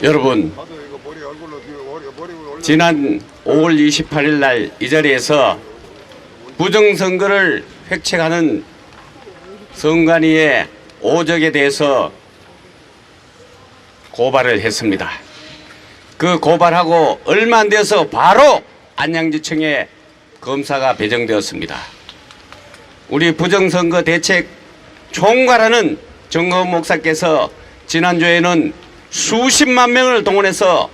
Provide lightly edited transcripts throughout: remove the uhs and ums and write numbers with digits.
여러분, 지난 5월 28일 날 이 자리에서 부정선거를 획책하는 선관위의 오적에 대해서 고발을 했습니다. 그 고발하고 얼마 안 돼서 바로 안양지청에 검사가 배정되었습니다. 우리 부정선거 대책 총괄하는 정거은 목사께서 지난주에는 수십만 명을 동원해서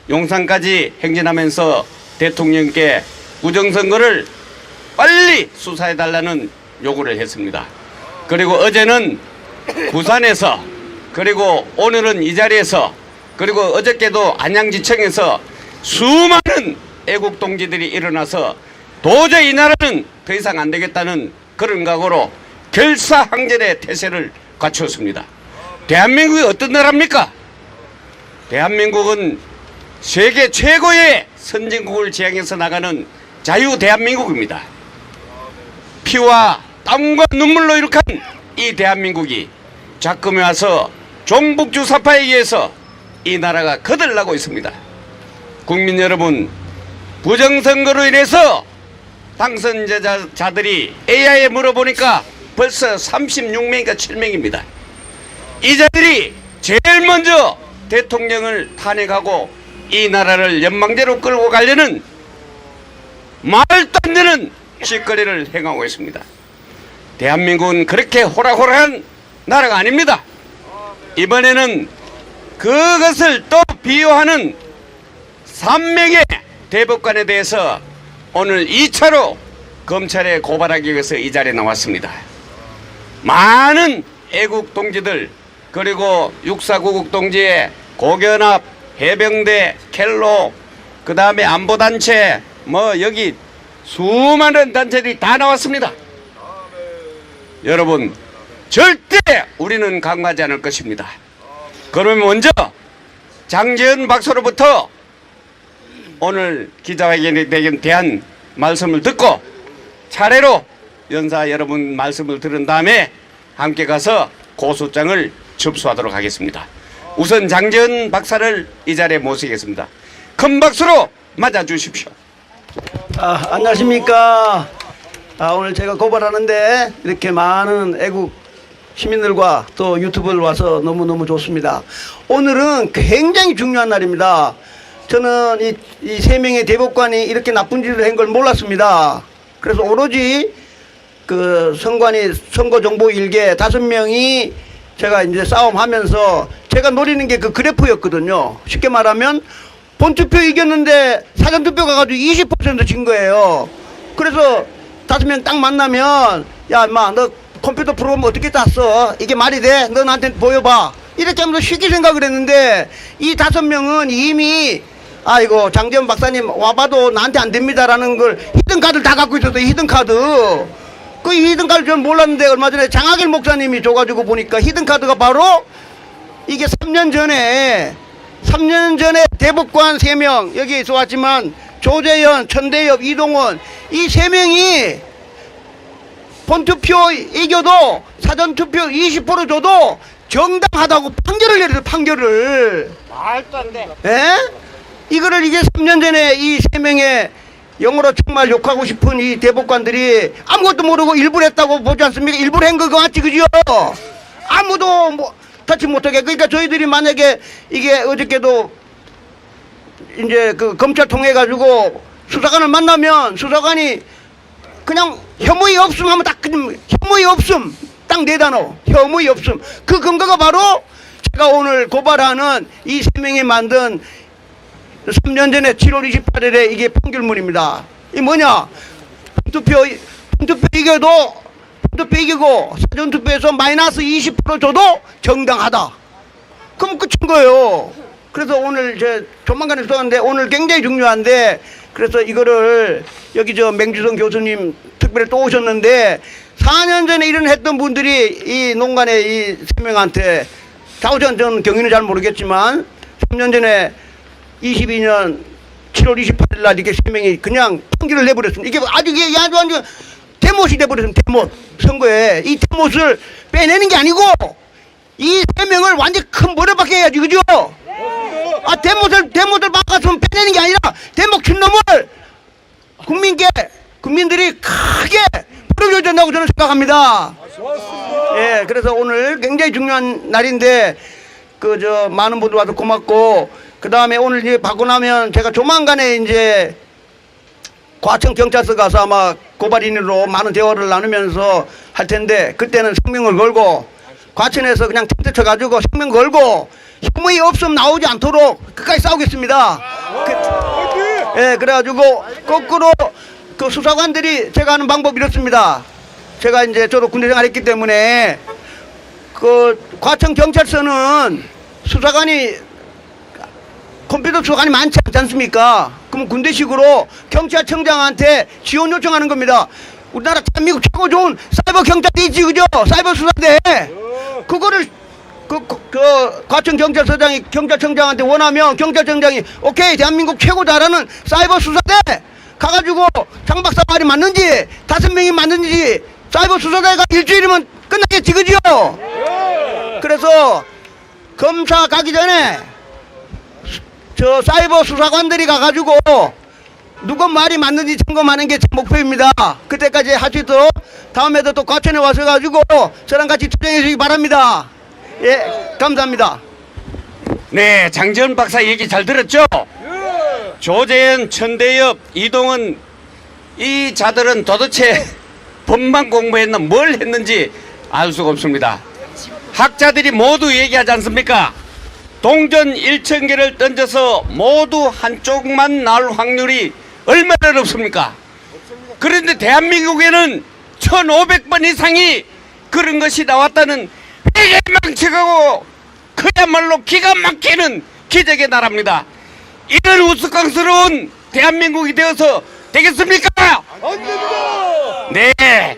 용산까지 행진하면서 대통령께 부정선거를 빨리 수사해달라는 요구를 했습니다. 그리고 어제는 부산에서, 그리고 오늘은 이 자리에서, 그리고 어저께도 안양지청에서 수많은 애국동지들이 일어나서 도저히 이 나라는 더 이상 안 되겠다는 그런 각오로 결사항전의 태세를 갖추었습니다. 대한민국이 어떤 나라입니까? 대한민국은 세계 최고의 선진국을 지향해서 나가는 자유 대한민국입니다. 피와 땀과 눈물로 이룩한 이 대한민국이 작금에 와서 종북주 사파에 의해서 이 나라가 거들나고 있습니다. 국민 여러분, 부정선거로 인해서 당선자들이 AI에 물어보니까 벌써 36명인가 7명입니다. 이 자들이 제일 먼저 대통령을 탄핵하고 이 나라를 연방제로 끌고 가려는 말도 안 되는 짓거리를 행하고 있습니다. 대한민국은 그렇게 호락호락한 나라가 아닙니다. 이번에는 그것을 또 비유하는 3명의 대법관에 대해서 오늘 2차로 검찰에 고발하기 위해서 이 자리에 나왔습니다. 많은 애국 동지들, 그리고 육사구국 동지의 고견합, 해병대, 켈로, 그 다음에 안보단체, 여기 수많은 단체들이 다 나왔습니다. 여러분, 절대 우리는 강요하지 않을 것입니다. 그러면 먼저 장제은 박사로부터 오늘 기자회견에 대한 말씀을 듣고 차례로 연사 여러분 말씀을 들은 다음에 함께 가서 고소장을 접수하도록 하겠습니다. 우선 장제은 박사를 이 자리에 모시겠습니다. 큰 박수로 맞아주십시오. 안녕하십니까. 오늘 제가 고발하는데 이렇게 많은 애국 시민들과 또 유튜브를 와서 너무너무 좋습니다. 오늘은 굉장히 중요한 날입니다. 저는 이 3명의 대법관이 이렇게 나쁜 짓을 한 걸 몰랐습니다. 그래서 오로지 그 선관위 선거정보 일개 5명이 제가 이제 싸움하면서 제가 노리는 게 그 그래프였거든요. 쉽게 말하면 본투표 이겼는데 사전투표 가가지고 20% 진 거예요. 그래서 5명 딱 만나면, 야 인마 너 컴퓨터 프로그램 어떻게 땄어? 이게 말이 돼? 너 나한테 보여봐. 이렇게 하면서 쉽게 생각을 했는데 이 5명은 이미 아이고 장제은 박사님 와봐도 나한테 안 됩니다라는 걸 히든카드를 다 갖고 있었어요. 히든카드. 그 히든카드 전 몰랐는데 얼마 전에 장하길 목사님이 줘가지고 보니까 히든카드가 바로 이게 3년 전에 대법관 3명 여기 있어 왔지만 조재현, 천대엽, 이동원 이 3명이 본투표 이겨도 사전투표 20% 줘도 정당하다고 판결을 내려서 판결을 말도 안 돼. 에? 이거를 이제 3년 전에 이 3명의 영어로 정말 욕하고 싶은 이 대법관들이 아무것도 모르고 일부러 했다고 보지 않습니까? 일부러 한 거 같지, 그죠? 아무도 터치 못하게. 그러니까 저희들이 만약에 이게 어저께도 이제 그 검찰 통해가지고 수사관을 만나면 수사관이 그냥 혐의 없음 하면 딱 그냥 혐의 없음 딱 4단어 혐의 없음. 그 근거가 바로 제가 오늘 고발하는 이 3명이 만든 3년 전에 7월 28일에 이게 판결문입니다. 이 뭐냐? 투표 이겨도 투표 이기고 사전투표에서 마이너스 20% 줘도 정당하다. 그럼 끝인 거예요. 그래서 오늘 조만간에 수사하는데 오늘 굉장히 중요한데 그래서 이거를 여기 맹주성 교수님 특별히 또 오셨는데 4년 전에 했던 분들이 이 농간의 이 3명한테 좌우전 저는 경위는 잘 모르겠지만 3년 전에 22년 7월 28일 날 이렇게 3명이 그냥 판결을 내버렸습니다. 이게 아주 대못이 돼버렸습니다. 대못. 선거에 이 대못을 빼내는 게 아니고 이 3명을 완전 큰 머리밖에 해야지, 그죠? 대못을 막아서 빼내는 게 아니라 대목 친 놈을 국민들이 크게 풀어줘야 된다고 저는 생각합니다. 예, 그래서 오늘 굉장히 중요한 날인데 많은 분들 와서 고맙고, 그 다음에 오늘 이제 받고 나면 제가 조만간에 이제 과천 경찰서 가서 아마 고발인으로 많은 대화를 나누면서 할 텐데, 그때는 생명을 걸고 과천에서 그냥 텐트 쳐가지고 생명 걸고 혐의 없음 나오지 않도록 끝까지 싸우겠습니다. 예, 그래가지고 거꾸로 그 수사관들이 제가 하는 방법이 이렇습니다. 제가 이제 저도 군대 생활했기 때문에 그 과천 경찰서는 수사관이 컴퓨터 수사관이 많지 않지 않습니까? 그럼 군대식으로 경찰청장한테 지원 요청하는 겁니다. 우리나라 대한민국 최고 좋은 사이버 경찰이 있지, 그죠? 사이버 수사대. 그거를 과천 경찰서장이 경찰청장한테 원하면 경찰청장이 오케이, 대한민국 최고 잘하는 사이버 수사대 가가지고 장 박사 말이 맞는지 5명이 맞는지 사이버 수사대가 일주일이면 끝나겠지, 그죠? 그래서 검사 가기 전에 저 사이버 수사관들이 가가지고 누구 말이 맞는지 점검하는 게 제 목표입니다. 그때까지 할 수 있도록 다음에도 또 과천에 와서 가지고 저랑 같이 투쟁해 주시기 바랍니다. 예, 감사합니다. 네, 장지현 박사 얘기 잘 들었죠? 조재현, 천대엽, 이동은 이 자들은 도대체 법만 공부했나 뭘 했는지 알 수가 없습니다. 학자들이 모두 얘기하지 않습니까? 동전 1,000개를 던져서 모두 한쪽만 나올 확률이 얼마나 높습니까? 그런데 대한민국에는 1,500번 이상이 그런 것이 나왔다는 회개망측하고 그야말로 기가 막히는 기적의 나라입니다. 이런 우스꽝스러운 대한민국이 되어서 되겠습니까? 네,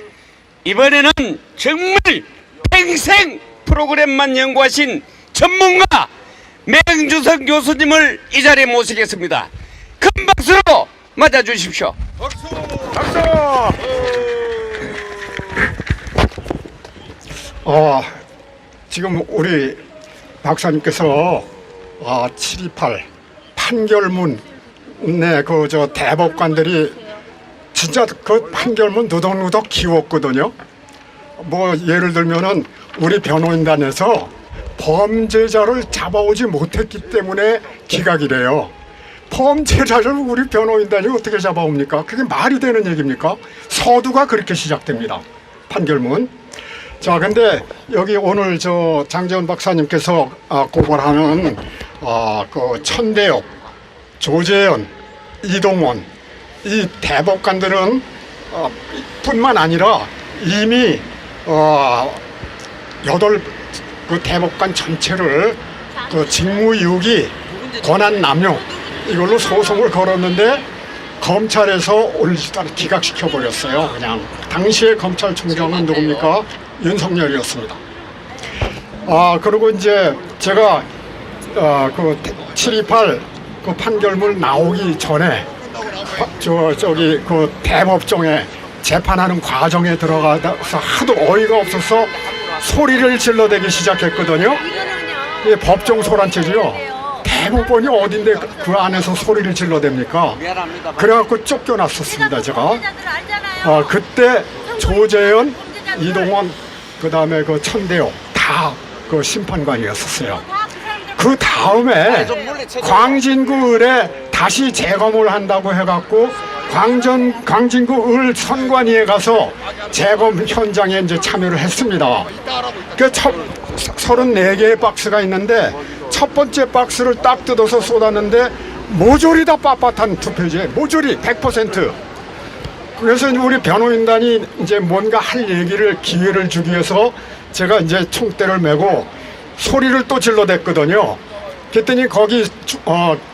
이번에는 정말 평생 프로그램만 연구하신 전문가 맹주석 교수님을 이 자리에 모시겠습니다. 큰 박수로 맞아주십시오. 박수! 지금 우리 박사님께서 728 판결문 저 대법관들이 진짜 그 판결문 누덕누덕 키웠거든요. 뭐 예를 들면은 우리 변호인단에서 범죄자를 잡아오지 못했기 때문에 기각이래요. 범죄자를 우리 변호인단이 어떻게 잡아옵니까? 그게 말이 되는 얘기입니까? 서두가 그렇게 시작됩니다. 판결문. 자, 근데 여기 오늘 저 장지현 박사님께서 고발하는 그 천대엽, 조재현, 이동원 이 대법관들은 뿐만 아니라 이미 8 그 대법관 전체를 그 직무유기, 권한남용 이걸로 소송을 걸었는데 검찰에서 올리지도 않고 기각시켜 버렸어요. 그냥 당시의 검찰총장은 누굽니까? 윤석열이었습니다. 그리고 이제 제가 그 728 그 판결문 나오기 전에 저기 그 대법정에 재판하는 과정에 들어가서 하도 어이가 없어서 소리를 질러대기 시작했거든요. 이게 법정 소란체지요. 대법원이 어딘데 그 안에서 소리를 질러댑니까? 그래갖고 쫓겨났었습니다, 제가. 그때 조재현, 이동원, 그 다음에 그 천대엽 다 그 심판관이었었어요. 그 다음에 광진구 을에 다시 재검을 한다고 해갖고 광진구 을 선관위에 가서 재검 현장에 이제 참여를 했습니다. 그 34개의 박스가 있는데 첫 번째 박스를 딱 뜯어서 쏟았는데 모조리 다 빳빳한 투표지에 모조리 100%. 그래서 우리 변호인단이 이제 뭔가 할 얘기를 기회를 주기 위해서 제가 이제 총대를 메고 소리를 또 질러댔거든요. 그랬더니 거기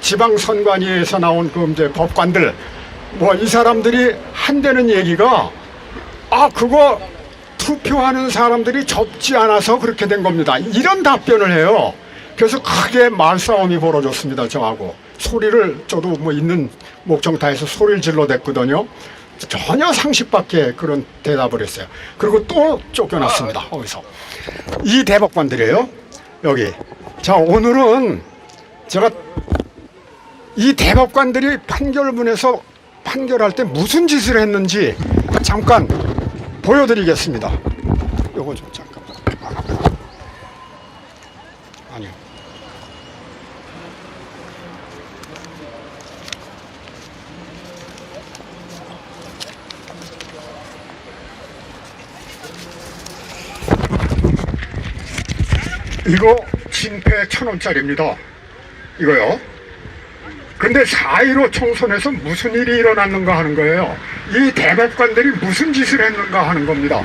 지방선관위에서 나온 그 이제 법관들 뭐 이 사람들이 한다는 얘기가 그거 투표하는 사람들이 적지 않아서 그렇게 된 겁니다. 이런 답변을 해요. 그래서 크게 말싸움이 벌어졌습니다. 저하고 소리를 저도 뭐 있는 목청 다해서 소리를 질러댔거든요. 전혀 상식 밖의 그런 대답을 했어요. 그리고 또 쫓겨났습니다. 거기서 이 대법관들이에요. 여기. 자, 오늘은 제가 이 대법관들이 판결문에서 판결할 때 무슨 짓을 했는지 잠깐 보여드리겠습니다. 요거 좀 잠깐만. 아니요. 이거 진패 1,000원짜리입니다. 이거요. 근데 4.15 총선에서 무슨 일이 일어났는가 하는 거예요. 이 대법관들이 무슨 짓을 했는가 하는 겁니다.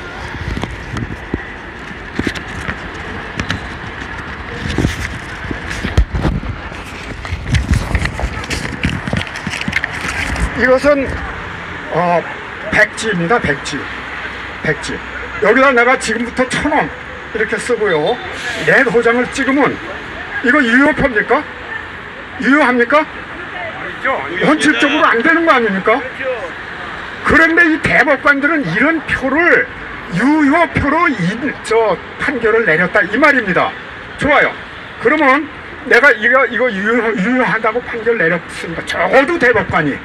이것은 백지입니다. 백지. 여기다 내가 지금부터 1,000원 이렇게 쓰고요. 내 도장을 찍으면 이거 유효표입니까? 유효합니까? 원칙적으로 안 되는 거 아닙니까? 그런데 이 대법관들은 이런 표를 유효표로 판결을 내렸다 이 말입니다. 좋아요. 그러면 내가 이거 유효하다고 판결 내렸으니까 적어도 대법관이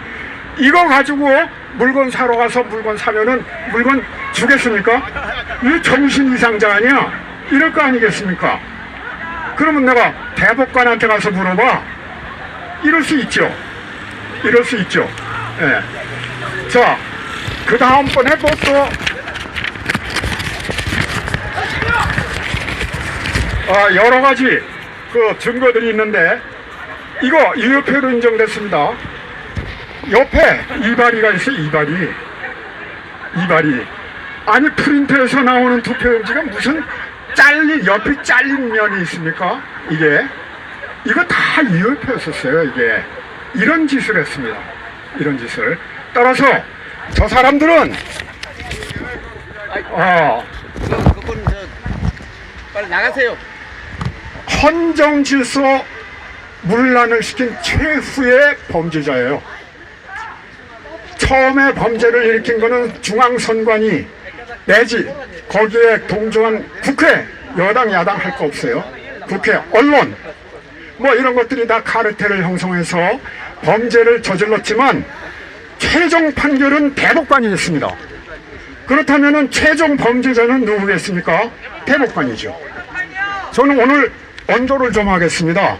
이거 가지고 물건 사러 가서 물건 사면은 물건 주겠습니까? 이 정신 이상자 아니야? 이럴 거 아니겠습니까? 그러면 내가 대법관한테 가서 물어봐. 이럴 수 있죠. 예. 자, 그 다음번에 또 여러 가지 그 증거들이 있는데 이거 유효표로 인정됐습니다. 옆에 이발이가 있어요. 이발이. 아니 프린터에서 나오는 투표용지가 무슨 옆에 잘린 면이 있습니까? 이거 다 유효표였었어요. 이게 이런 짓을 했습니다. 이런 짓을 따라서 저 사람들은 그건 빨리 나가세요. 헌정 질서 문란을 시킨 최후의 범죄자예요. 처음에 범죄를 일으킨 거는 중앙선관위 내지 거기에 동조한 국회, 여당 야당 할 거 없어요. 국회, 언론 뭐 이런 것들이 다 카르텔을 형성해서 범죄를 저질렀지만 최종 판결은 대법관이 했습니다. 그렇다면 최종 범죄자는 누구겠습니까? 대법관이죠. 저는 오늘 언도를 좀 하겠습니다.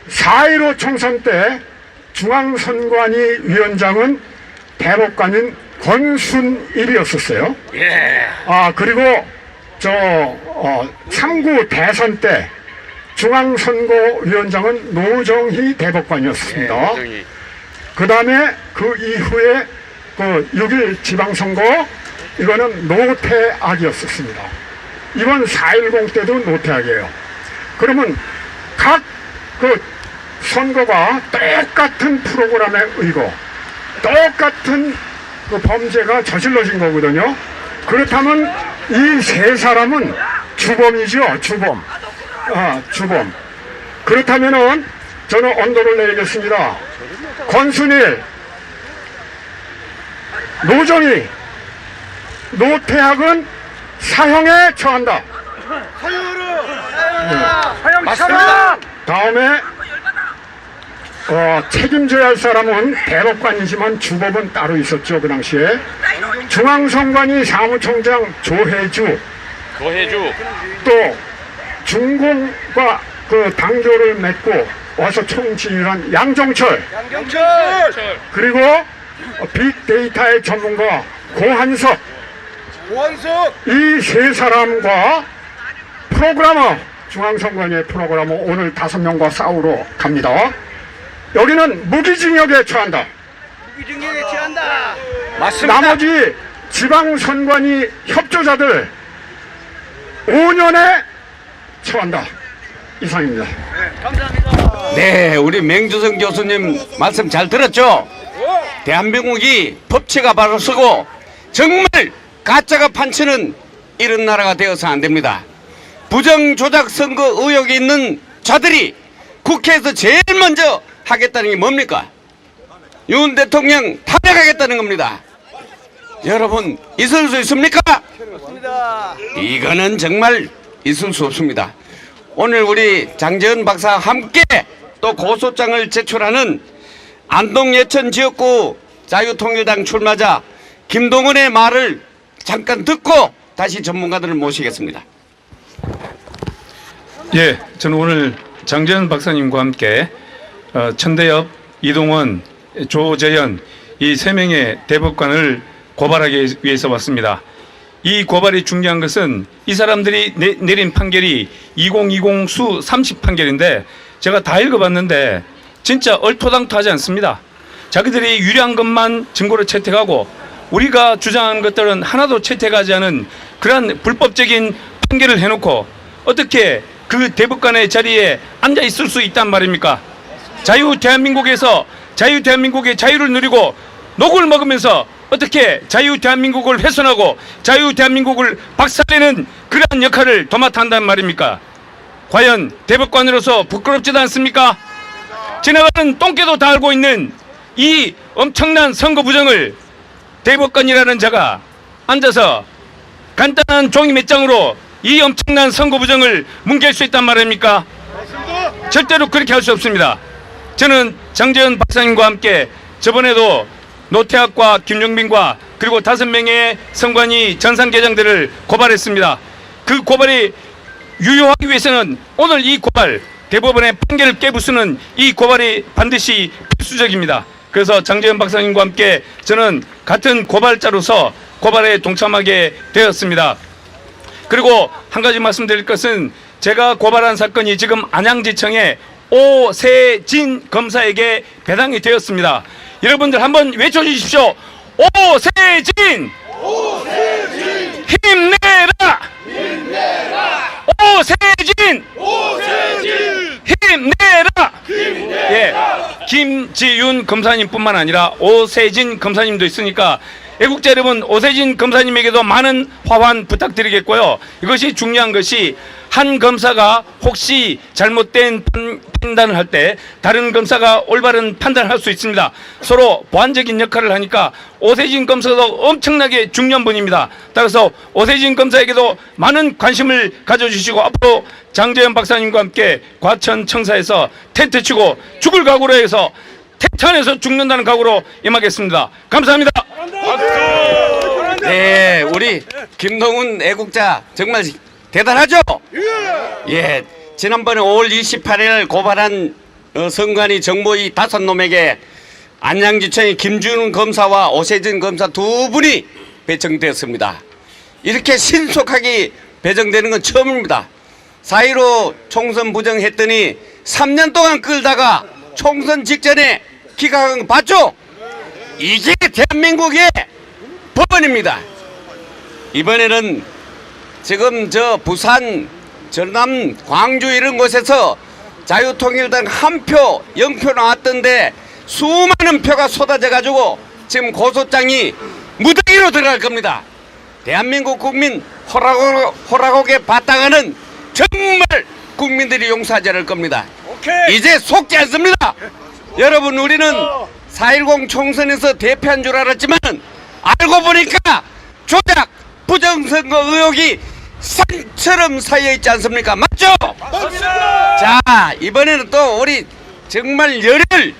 4.15 총선 때 중앙선관위 위원장은 대법관인 권순일이었었어요. 예. 그리고 3구 대선 때 중앙선거위원장은 노정희 대법관이었습니다. 그 다음에 그 이후에 그 6.1 지방선거 이거는 노태악이었었습니다. 이번 4.10 때도 노태악이에요. 그러면 각 그 선거가 똑같은 프로그램에 의거 똑같은 그 범죄가 저질러진 거거든요. 그렇다면 이 세 사람은 주범이죠. 주범. 그렇다면은 저는 언도를 내리겠습니다. 권순일, 노정희, 노태악은 사형에 처한다. 맞습니다. 다음에 책임져야 할 사람은 대법관이지만 주법은 따로 있었죠. 그 당시에 중앙선관위 사무총장 조혜주 또 중공과 그 당교를 맺고 와서 총지휘한 양정철 그리고 빅데이터의 전문가 고한석 이 세 사람과 프로그래머 중앙선관위의 프로그래머 오늘 5명과 싸우러 갑니다. 여기는 무기징역에 처한다. 맞습니다. 나머지 지방선관위 협조자들 5년에 처한다. 이상입니다. 네, 우리 맹주성 교수님 말씀 잘 들었죠? 대한민국이 법치가 바로 서고 정말 가짜가 판치는 이런 나라가 되어서 안 됩니다. 부정조작 선거 의혹이 있는 자들이 국회에서 제일 먼저 하겠다는 게 뭡니까? 윤 대통령 탄핵하겠다는 겁니다. 여러분 있을 수 있습니까? 이거는 정말 있을 수 없습니다. 오늘 우리 장재현 박사와 함께 또 고소장을 제출하는 안동 예천 지역구 자유통일당 출마자 김동은의 말을 잠깐 듣고 다시 전문가들을 모시겠습니다. 예, 저는 오늘 장재현 박사님과 함께 천대엽, 이동원, 조재현 이 세 명의 대법관을 고발하기 위해서 왔습니다. 이 고발이 중요한 것은 이 사람들이 내린 판결이 2020 수 30 판결인데 제가 다 읽어봤는데 진짜 얼토당토하지 않습니다. 자기들이 유리한 것만 증거로 채택하고 우리가 주장하는 것들은 하나도 채택하지 않은 그러한 불법적인 판결을 해놓고 어떻게 그 대법관의 자리에 앉아 있을 수 있단 말입니까? 대한민국에서 대한민국의 자유를 누리고 녹을 먹으면서 어떻게 대한민국을 훼손하고 대한민국을 박살내는 그러한 역할을 도맡아 한단 말입니까? 과연 대법관으로서 부끄럽지도 않습니까? 지나가는 똥개도 다 알고 있는 이 엄청난 선거 부정을 대법관이라는 자가 앉아서 간단한 종이 몇 장으로 이 엄청난 선거 부정을 뭉갤 수 있단 말입니까? 절대로 그렇게 할 수 없습니다. 저는 장재현 박사님과 함께 저번에도 노태학과 김용빈과 그리고 5명의 선관위 전산계장들을 고발했습니다. 그 고발이 유효하기 위해서는 오늘 이 고발, 대법원의 판결을 깨부수는 이 고발이 반드시 필수적입니다. 그래서 장재현 박사님과 함께 저는 같은 고발자로서 고발에 동참하게 되었습니다. 그리고 한 가지 말씀드릴 것은 제가 고발한 사건이 지금 안양지청의 오세진 검사에게 배당이 되었습니다. 여러분들 한번 외쳐주십시오. 오세진! 오세진! 힘내라! 힘내라! 오세진! 오세진! 힘내라! 힘내라! 예, 김지윤 검사님뿐만 아니라 오세진 검사님도 있으니까 애국자 여러분, 오세진 검사님에게도 많은 화환 부탁드리겠고요. 이것이 중요한 것이 한 검사가 혹시 잘못된 판단을 할 때 다른 검사가 올바른 판단을 할 수 있습니다. 서로 보완적인 역할을 하니까 오세진 검사도 엄청나게 중요한 분입니다. 따라서 오세진 검사에게도 많은 관심을 가져주시고 앞으로 장재현 박사님과 함께 과천 청사에서 텐트 치고 죽을 각오로 해서 텐트 안에서 죽는다는 각오로 임하겠습니다. 감사합니다. 네, 우리 김동훈 애국자 정말 대단하죠? 예, 지난번에 5월 28일 고발한 선관위 정보위 5놈에게 안양지청의 김준훈 검사와 오세진 검사 두 분이 배정되었습니다. 이렇게 신속하게 배정되는 건 처음입니다. 4.15 총선 부정했더니 3년 동안 끌다가 총선 직전에 기각한 거 봤죠? 이게 대한민국의 법원입니다. 이번에는 지금 저 부산, 전남, 광주 이런 곳에서 자유통일당 한 표, 0표 나왔던데 수많은 표가 쏟아져 가지고 지금 고소장이 무더기로 들어갈 겁니다. 대한민국 국민 호락호락하게 바탕하는 정말 국민들이 용서하지 않을 겁니다. 이제 속지 않습니다. 여러분, 우리는 4.10 총선에서 대패한 줄 알았지만 알고 보니까 조작, 부정선거 의혹이 산처럼 쌓여있지 않습니까? 맞죠? 맞습니다. 자, 이번에는 또 우리 정말 열혈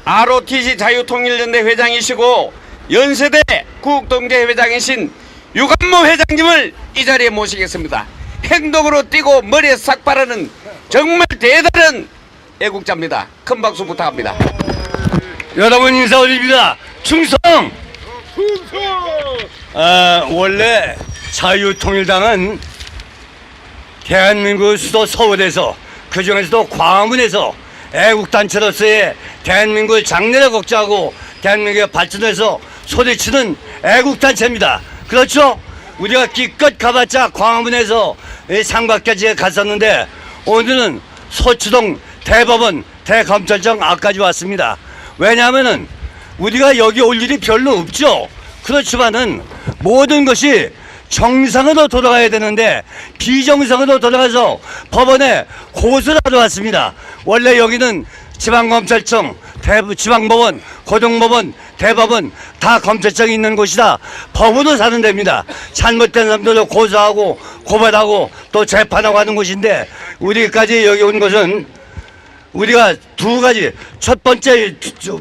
ROTC 자유통일연대 회장이시고 연세대 구국동계 회장이신 유관모 회장님을 이 자리에 모시겠습니다. 행동으로 뛰고 머리에 싹 바르는 정말 대단한 애국자입니다. 큰 박수 부탁합니다. 여러분 인사드립니다. 충성! 원래 자유통일당은 대한민국 수도 서울에서 그중에서도 광화문에서 애국단체로서의 대한민국을 장래를 걱정하고 대한민국의 발전에서 소리치는 애국단체입니다. 그렇죠? 우리가 기껏 가봤자 광화문에서 상박까지 갔었는데 오늘은 서초동 대법원 대검찰청 앞까지 왔습니다. 왜냐하면은 우리가 여기 올 일이 별로 없죠. 그렇지만은 모든 것이 정상으로 돌아가야 되는데 비정상으로 돌아가서 법원에 고소를 하러 왔습니다. 원래 여기는 지방검찰청, 지방법원, 고등법원, 대법원 다 검찰청이 있는 곳이다. 법으로 사는 데입니다. 잘못된 사람들을 고소하고 고발하고 또 재판하고 하는 곳인데 우리까지 여기 온 것은 우리가 두 가지, 첫 번째,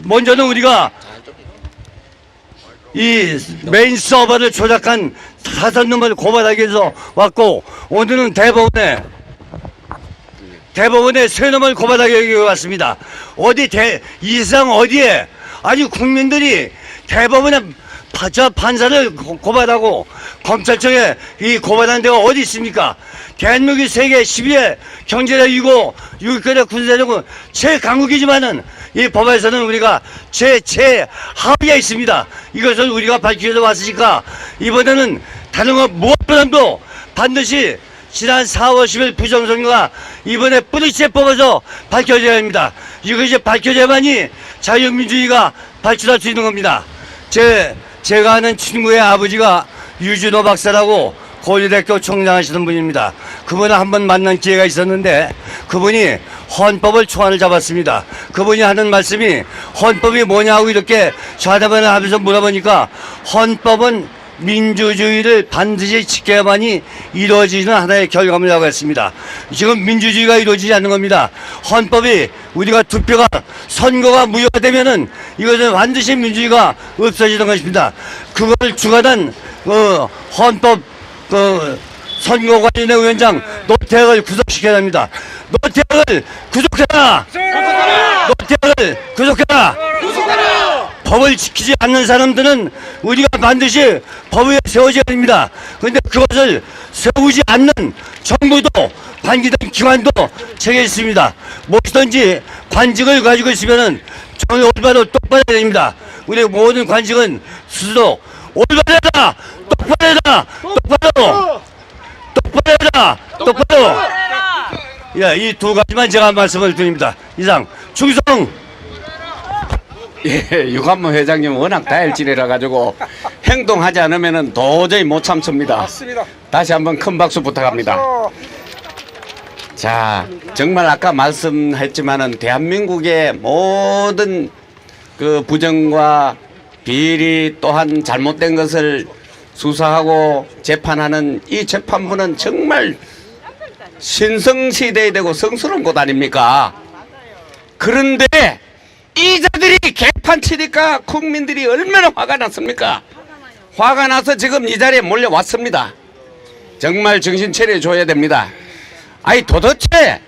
먼저는 우리가 이 메인 서버를 조작한 사선놈을 고발하기 위해서 왔고, 오늘은 대법원에 세 놈을 고발하기 위해 왔습니다. 이 세상 어디에, 아니 국민들이 대법원에 저 판사를 고발하고 검찰청에 이 고발하는 데가 어디 있습니까? 대한민국이 세계 10위의 경제력이고 6위권의 군사력은 최강국이지만은 이 법에서는 우리가 하위에 있습니다. 이것을 우리가 밝히기 위해서 왔으니까 이번에는 다른 것 무엇보다도 반드시 지난 4월 10일 부정선거가 이번에 뿌리째 뽑아서 밝혀져야 합니다. 이것이 밝혀져야만이 자유민주주의가 발전할 수 있는 겁니다. 제가 아는 친구의 아버지가 유진호 박사라고 고려대학교 총장하시는 분입니다. 그분을 한번 만난 기회가 있었는데 그분이 헌법을 초안을 잡았습니다. 그분이 하는 말씀이 헌법이 뭐냐고 이렇게 좌담을 하면서 물어보니까 헌법은 민주주의를 반드시 지켜야만이 이루어지는 하나의 결과물이라고 했습니다. 지금 민주주의가 이루어지지 않는 겁니다. 헌법이 우리가 선거가 무효가 되면은 이것은 반드시 민주주의가 없어지는 것입니다. 그걸 주관한 헌법 선거관리위원회 위원장 노태학을 구속시켜야 합니다. 노태학을 구속해라! 노태학을 구속해라! 법을 지키지 않는 사람들은 우리가 반드시 법 위에 세워져야 됩니다. 그런데 그것을 세우지 않는 정부도 관계된 기관도 책에 있습니다. 무엇이든지 관직을 가지고 있으면은 정의 올바로 똑바로 해야 됩니다. 우리 모든 관직은 스스로 올바르다! 똑바르다! 똑바로! 예, 이 두 가지만 제가 말씀을 드립니다. 이상 충성! 예, 유관모 회장님 워낙 다혈질이라 가지고 행동하지 않으면은 도저히 못 참습니다. 맞습니다. 다시 한번 큰 박수 부탁합니다. 자, 정말 아까 말씀했지만은 대한민국의 모든 그 부정과 비리 또한 잘못된 것을 수사하고 재판하는 이 재판부는 정말 신성시대에 되고 성스러운 곳 아닙니까? 그런데 이 자들이 개판 치니까 국민들이 얼마나 화가 났습니까? 화가 나서 지금 이 자리에 몰려왔습니다. 정말 정신 차려줘야 됩니다. 아니 도대체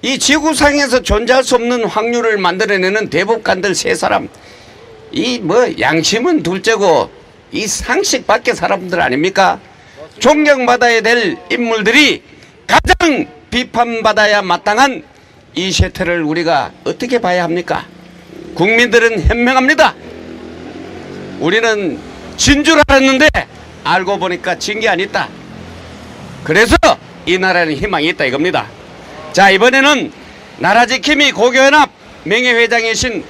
이 지구상에서 존재할 수 없는 확률을 만들어내는 대법관들 세 사람, 이 뭐 양심은 둘째고 이 상식 밖의 사람들 아닙니까? 존경받아야 될 인물들이 가장 비판받아야 마땅한 이 셰터를 우리가 어떻게 봐야 합니까? 국민들은 현명합니다. 우리는 진 줄 알았는데 알고 보니까 진 게 아니다. 그래서 이 나라에는 희망이 있다 이겁니다. 자, 이번에는 나라지킴이 고교연합 명예회장이신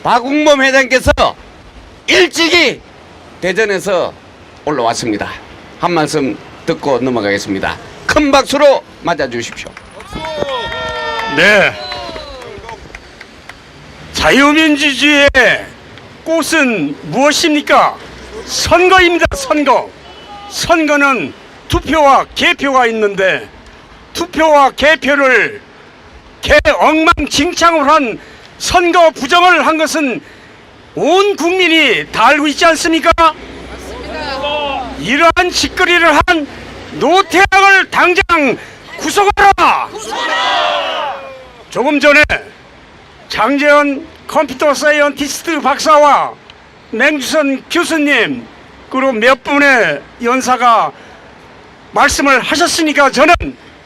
박웅범 회장께서 일찍이 대전에서 올라왔습니다. 한 말씀 듣고 넘어가겠습니다. 큰 박수로 맞아주십시오. 네. 자유민주주의의 꽃은 무엇입니까? 선거입니다. 선거. 선거는 투표와 개표가 있는데 투표와 개표를 엉망진창으로 한 선거 부정을 한 것은 온 국민이 다 알고 있지 않습니까? 맞습니다. 이러한 짓거리를 한 노태학을 당장 구속하라! 조금 전에 장재현 컴퓨터 사이언티스트 박사와 맹주선 교수님 그리고 몇 분의 연사가 말씀을 하셨으니까 저는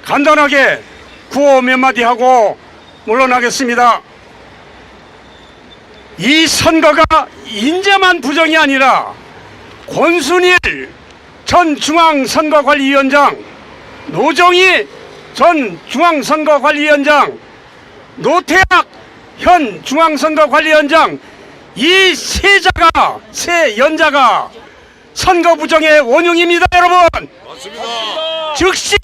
간단하게 구호 몇 마디 하고 물러나겠습니다. 이 선거가 인재만 부정이 아니라 권순일 전 중앙선거관리위원장, 노정희 전 중앙선거관리위원장, 노태학 현 중앙선거관리위원장 이 세 연자가 선거 부정의 원흉입니다, 여러분. 맞습니다. 즉시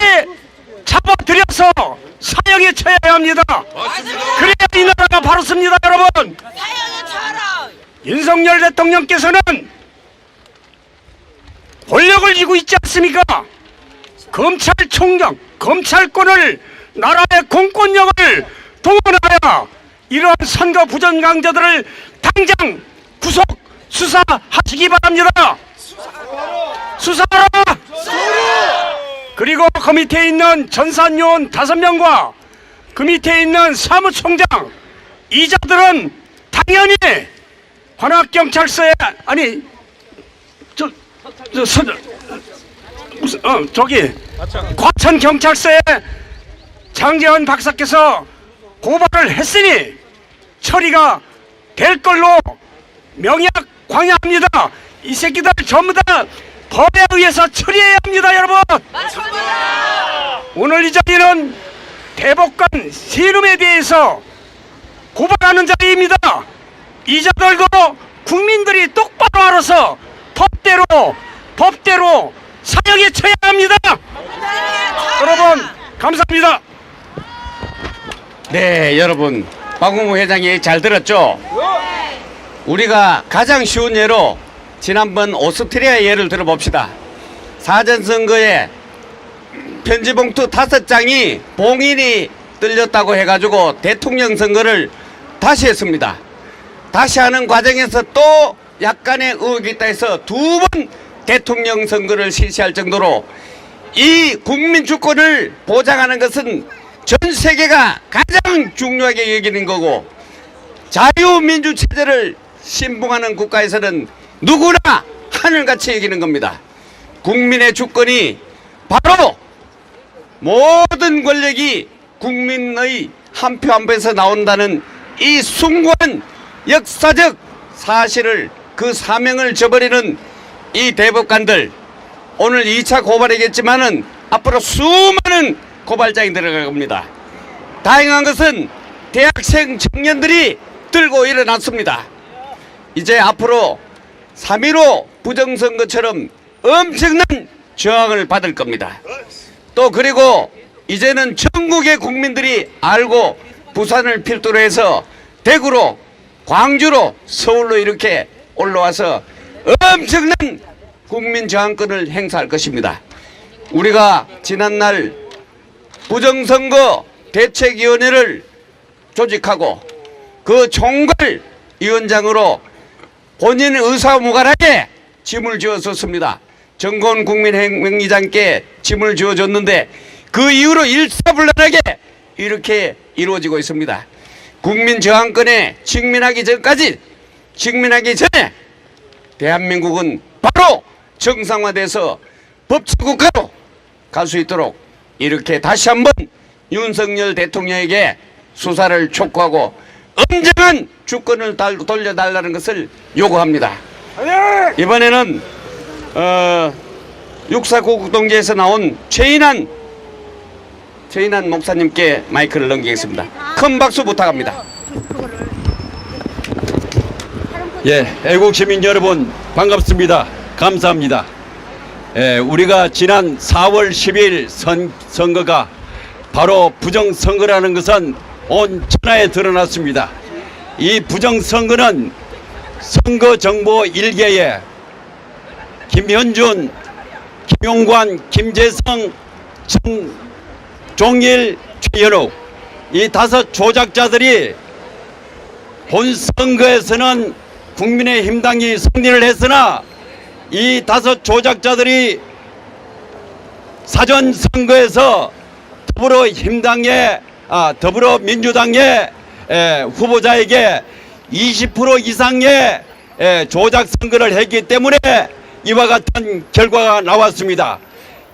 잡아들여서 사형에 처해야 합니다. 맞습니다. 그래야 이 나라가 바로 섭니다, 여러분. 사형에 처하라. 윤석열 대통령께서는 권력을 쥐고 있지 않습니까? 검찰총장, 검찰권을 나라의 공권력을 동원하여 이러한 선거 부정강자들을 당장 구속 수사하시기 바랍니다. 수사하라! 그리고 그 밑에 있는 전산요원 5명과 그 밑에 있는 사무총장 이자들은 당연히 관악경찰서에 과천경찰서에 장재현 박사께서 고발을 했으니 처리가 될 걸로 명약 광야합니다. 이 새끼들 전부 다 법에 의해서 처리해야 합니다, 여러분. 맞습니다. 오늘 이 자리는 대법관 세놈에 대해서 고발하는 자리입니다. 이자들도 국민들이 똑바로 알아서 법대로 사형에 처해야 합니다. 여러분 감사합니다. 네, 여러분, 박홍무 회장이 잘 들었죠? 우리가 가장 쉬운 예로 지난번 오스트리아 예를 들어봅시다. 사전선거에 편지봉투 5장이 봉인이 뚫렸다고 해가지고 대통령 선거를 다시 했습니다. 다시 하는 과정에서 또 약간의 의혹이 있다 해서 2번 대통령 선거를 실시할 정도로 이 국민 주권을 보장하는 것은 전 세계가 가장 중요하게 여기는 거고, 자유민주 체제를 신봉하는 국가에서는 누구나 하늘같이 여기는 겁니다. 국민의 주권이 바로 모든 권력이 국민의 한 표 한 표에서 나온다는 이 숭고한 역사적 사실을, 그 사명을 저버리는 이 대법관들, 오늘 2차 고발이겠지만은 앞으로 수많은 고발장이 들어갈 겁니다. 다행한 것은 대학생 청년들이 들고 일어났습니다. 이제 앞으로 3.15 부정선거처럼 엄청난 저항을 받을 겁니다. 또 그리고 이제는 전국의 국민들이 알고 부산을 필두로 해서 대구로, 광주로, 서울로 이렇게 올라와서 엄청난 국민 저항권을 행사할 것입니다. 우리가 지난날 부정선거 대책위원회를 조직하고 그 총괄 위원장으로 본인 의사무관하게 짐을 지어줬습니다. 정건 국민행위장께 짐을 지어줬는데 그 이후로 일사불란하게 이렇게 이루어지고 있습니다. 국민 저항권에 직면하기 전에 대한민국은 바로 정상화돼서 법치국가로 갈 수 있도록 이렇게 다시 한번 윤석열 대통령에게 수사를 촉구하고 엄정한 주권을 돌려달라는 것을 요구합니다. 이번에는 육사고국동지에서 나온 최인한 목사님께 마이크를 넘기겠습니다. 큰 박수 부탁합니다. 예, 애국 시민 여러분 반갑습니다. 감사합니다. 우리가 지난 4월 10일 선거가 바로 부정선거라는 것은 온 천하에 드러났습니다. 이 부정선거는 선거정보 1개에 김현준, 김용관, 김재성, 정종일, 최현욱 이 5 조작자들이 본 선거에서는 국민의힘당이 승리를 했으나 이 5 조작자들이 사전 선거에서 더불어민주당의 후보자에게 20% 이상의 조작 선거를 했기 때문에 이와 같은 결과가 나왔습니다.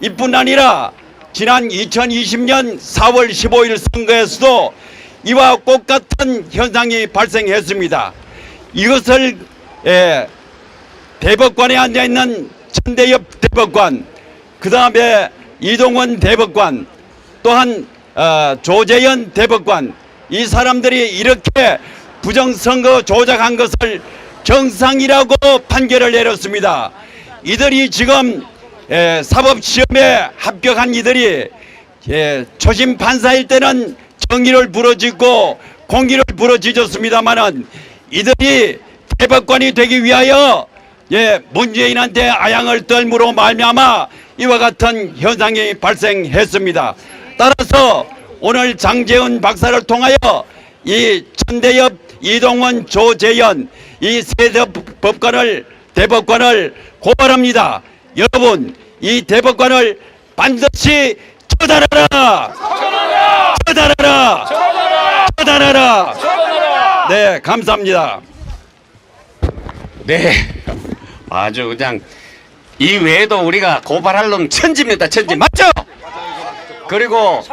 이뿐 아니라 지난 2020년 4월 15일 선거에서도 이와 똑같은 현상이 발생했습니다. 이것을 대법관에 앉아있는 천대엽 대법관, 그 다음에 이동원 대법관, 또한 조재현 대법관, 이 사람들이 이렇게 부정선거 조작한 것을 정상이라고 판결을 내렸습니다. 이들이 지금 사법시험에 합격한 이들이 초심 판사일 때는 정의를 부르짖고 공의를 부르짖었습니다마는 이들이 대법관이 되기 위하여 문재인한테 아양을 떨므로 말미암아 이와 같은 현상이 발생했습니다. 따라서 오늘 장제은 박사를 통하여 이 천대엽, 이동원, 조재현 이 세 대법관을 고발합니다. 여러분, 이 대법관을 반드시 처단하라! 처단하라! 처단하라! 네, 감사합니다. 네, 아주 그냥 이 외에도 우리가 고발할 놈 천지입니다. 천지 맞죠? 그리고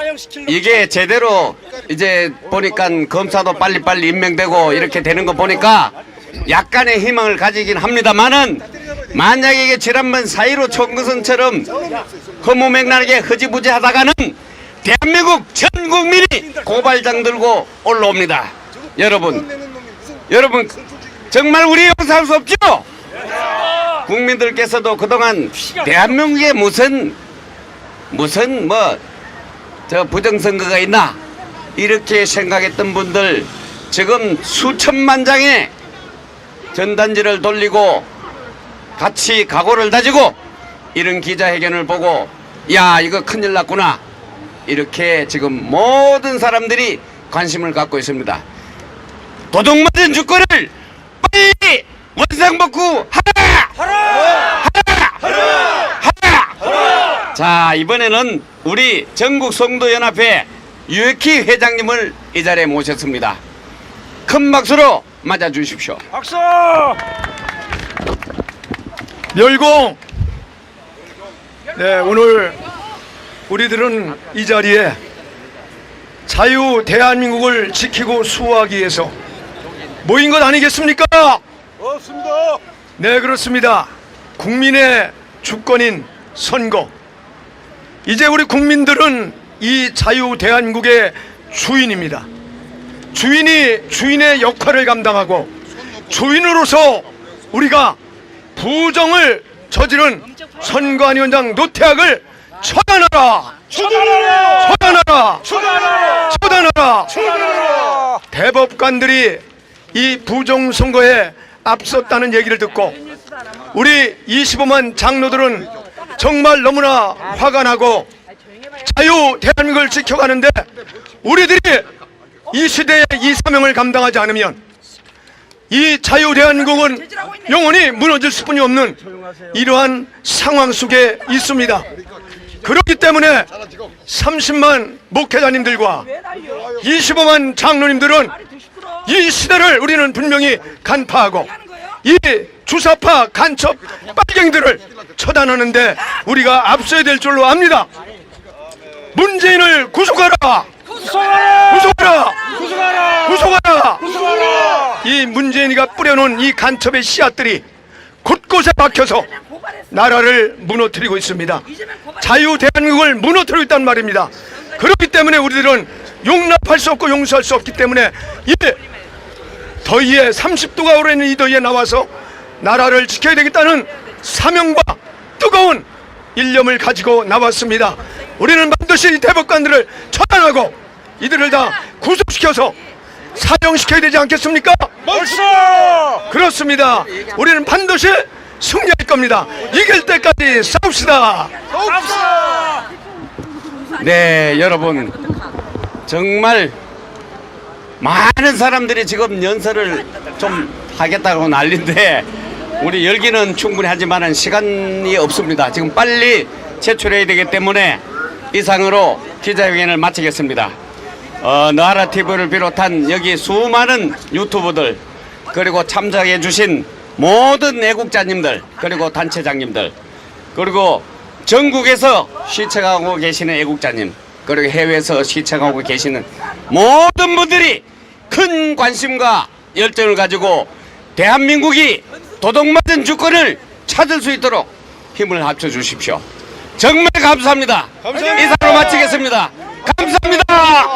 이게 제대로 이제 보니까 검사도 빨리빨리 임명되고 이렇게 되는 거 보니까 약간의 희망을 가지긴 합니다만은 만약에 이게 지난번 4.15 총선처럼 허무맹랑하게 흐지부지 하다가는 대한민국 전 국민이 고발장 들고 올라옵니다. 여러분 정말 우리 용서할 수 없죠? 국민들께서도 그동안 대한민국에 무슨 저 부정선거가 있나 이렇게 생각했던 분들 지금 수천만 장의 전단지를 돌리고 같이 각오를 다지고 이런 기자회견을 보고 야 이거 큰일 났구나 이렇게 지금 모든 사람들이 관심을 갖고 있습니다. 도둑맞은 주권을 빨리 원상복구하라! 자, 이번에는 우리 전국 성도연합회 유혁희 회장님을 이 자리에 모셨습니다. 큰 박수로 맞아주십시오. 박수! 멸공! 네, 오늘 우리들은 이 자리에 자유 대한민국을 지키고 수호하기 위해서 모인 것 아니겠습니까? 그렇습니다. 네, 그렇습니다. 국민의 주권인 선거. 이제 우리 국민들은 이 자유 대한민국의 주인입니다. 주인의 역할을 감당하고 주인으로서 우리가 부정을 저지른 선관위원장 노태악을 처단하라! 처단하라! 처단하라! 대법관들이 이 부정선거에 앞섰다는 얘기를 듣고 우리 25만 장로들은 정말 너무나 화가 나고 자유 대한민국을 지켜가는데 우리들이 이 시대의 이 사명을 감당하지 않으면 이 자유 대한민국은 영원히 무너질 수뿐이 없는 이러한 상황 속에 있습니다. 그렇기 때문에 30만 목회자님들과 25만 장로님들은 이 시대를 우리는 분명히 간파하고 이 주사파 간첩 빨갱이들을 처단하는데 우리가 앞서야 될 줄로 압니다. 문재인을 구속하라! 구속하라! 이 문재인이가 뿌려놓은 이 간첩의 씨앗들이 곳곳에 박혀서 나라를 무너뜨리고 있습니다. 자유 대한민국을 무너뜨리고 있단 말입니다. 그렇기 때문에 우리들은 용납할 수 없고 용서할 수 없기 때문에 이 더위에 30도가 오르는 이 더위에 나와서 나라를 지켜야 되겠다는 사명과 뜨거운 일념을 가지고 나왔습니다. 우리는 반드시 이 대법관들을 처단하고 이들을 다 구속시켜서 사형시켜야 되지 않겠습니까? 그렇습니다. 우리는 반드시 승리할 겁니다. 이길 때까지 싸웁시다. 네, 여러분 정말 많은 사람들이 지금 연설을 좀 하겠다고 난리인데 우리 열기는 충분히 하지만 시간이 없습니다. 지금 빨리 제출해야 되기 때문에 이상으로 기자회견을 마치겠습니다. 너하라TV를 비롯한 여기 수많은 유튜브들 그리고 참석해 주신 모든 애국자님들 그리고 단체장님들 그리고 전국에서 시청하고 계시는 애국자님 그리고 해외에서 시청하고 계시는 모든 분들이 큰 관심과 열정을 가지고 대한민국이 도둑맞은 주권을 찾을 수 있도록 힘을 합쳐 주십시오. 정말 감사합니다. 이상으로 마치겠습니다. 감사합니다.